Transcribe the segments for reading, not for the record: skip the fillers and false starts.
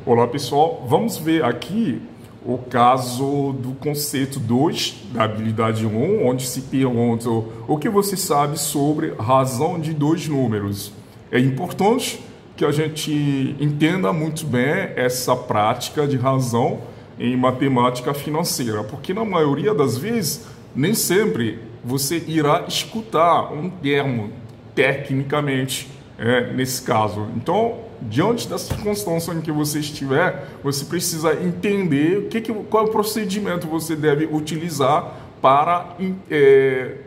Olá pessoal, vamos ver aqui o caso do conceito 2 da habilidade 1, onde se pergunta o que você sabe sobre razão de dois números. É importante que a gente entenda muito bem essa prática de razão em matemática financeira, porque na maioria das vezes, nem sempre você irá escutar um termo tecnicamente nesse caso. Então, diante da circunstância em que você estiver, você precisa entender qual é o procedimento você deve utilizar para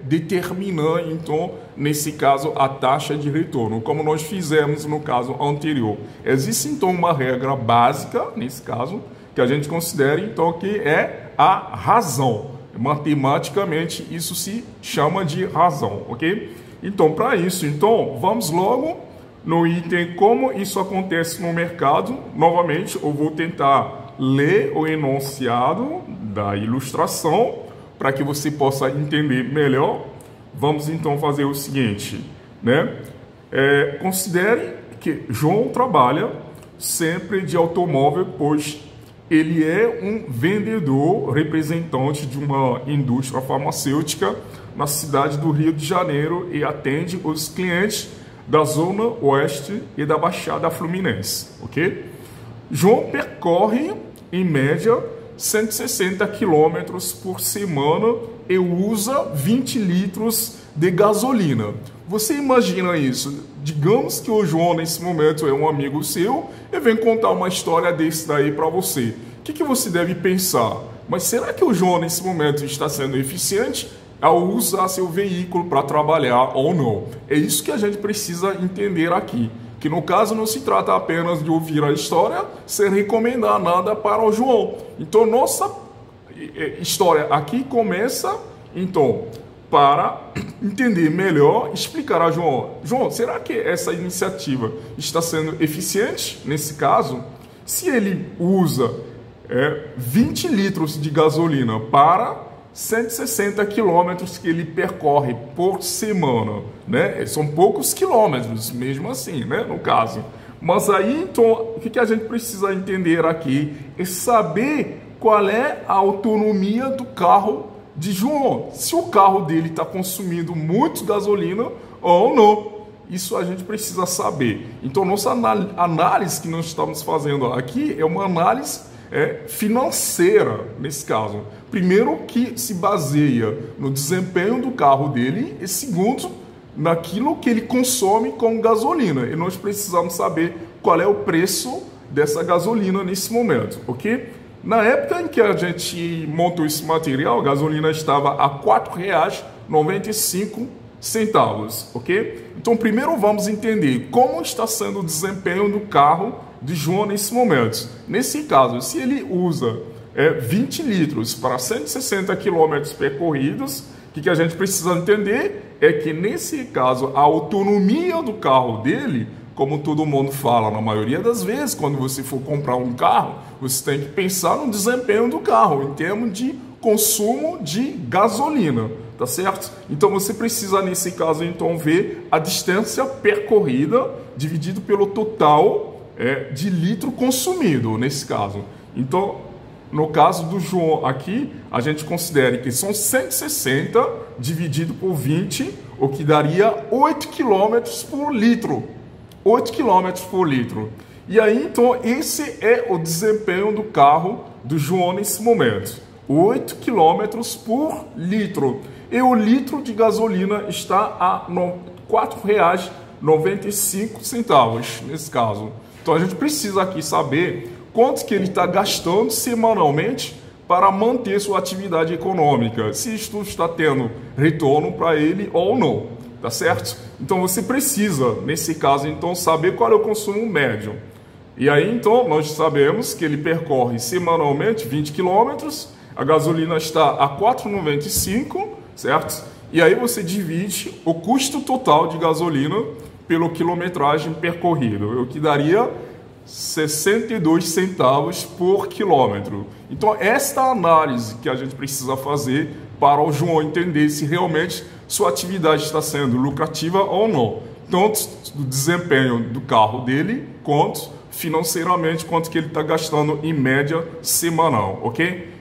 determinar, então, nesse caso, a taxa de retorno, como nós fizemos no caso anterior. Existe, então, uma regra básica, nesse caso, que a gente considera, então, que é a razão. Matematicamente, isso se chama de razão, ok? Então, para isso, então, vamos logo no item como isso acontece no mercado. Novamente, eu vou tentar ler o enunciado da ilustração para que você possa entender melhor. Vamos então fazer o seguinte, né? Considere que João trabalha sempre de automóvel, pois ele é um vendedor representante de uma indústria farmacêutica na cidade do Rio de Janeiro e atende os clientes da Zona Oeste e da Baixada Fluminense, ok? João percorre, em média, 160 km por semana e usa 20 litros de gasolina. Você imagina isso? Digamos que o João, nesse momento, é um amigo seu e vem contar uma história desse daí para você. O que você deve pensar? Mas será que o João, nesse momento, está sendo eficiente ao usar seu veículo para trabalhar ou não? É isso que a gente precisa entender aqui. Que no caso não se trata apenas de ouvir a história sem recomendar nada para o João. Então, nossa história aqui começa, então, para entender melhor, explicar a João. João, será que essa iniciativa está sendo eficiente nesse caso? Se ele usa 20 litros de gasolina para 160 quilômetros que ele percorre por semana, né? São poucos quilômetros, mesmo assim, né? No caso. Mas aí, então, o que a gente precisa entender aqui é saber qual é a autonomia do carro de João. Se o carro dele está consumindo muito gasolina ou não. Isso a gente precisa saber. Então, nossa análise que nós estamos fazendo aqui é uma análise financeira, nesse caso. Primeiro, que se baseia no desempenho do carro dele, e segundo, naquilo que ele consome com gasolina. E nós precisamos saber qual é o preço dessa gasolina nesse momento, ok? Na época em que a gente montou esse material, a gasolina estava a R$ 4,95, ok? Então, primeiro vamos entender como está sendo o desempenho do carro de João nesse momento. Nesse caso, se ele usa 20 litros para 160 quilômetros percorridos, o que a gente precisa entender é que, nesse caso, a autonomia do carro dele, como todo mundo fala, na maioria das vezes, quando você for comprar um carro, você tem que pensar no desempenho do carro, em termos de consumo de gasolina, tá certo? Então, você precisa, nesse caso, então, ver a distância percorrida dividido pelo total de litro consumido, nesse caso. Então, no caso do João aqui, a gente considera que são 160 dividido por 20, o que daria 8 km por litro. 8 km por litro. E aí, então, esse é o desempenho do carro do João nesse momento. 8 km por litro. E o litro de gasolina está a R$ 4,95, nesse caso. Então, a gente precisa aqui saber quanto que ele está gastando semanalmente para manter sua atividade econômica, se isto está tendo retorno para ele ou não, tá certo? Então, você precisa, nesse caso, então, saber qual é o consumo médio. E aí, então, nós sabemos que ele percorre semanalmente 20 quilômetros, a gasolina está a R$ 4,95, certo? E aí você divide o custo total de gasolina pelo quilometragem percorrido, o que daria 62 centavos por quilômetro. Então, esta análise que a gente precisa fazer para o João entender se realmente sua atividade está sendo lucrativa ou não. Tanto do desempenho do carro dele, quanto financeiramente quanto que ele está gastando em média semanal, ok?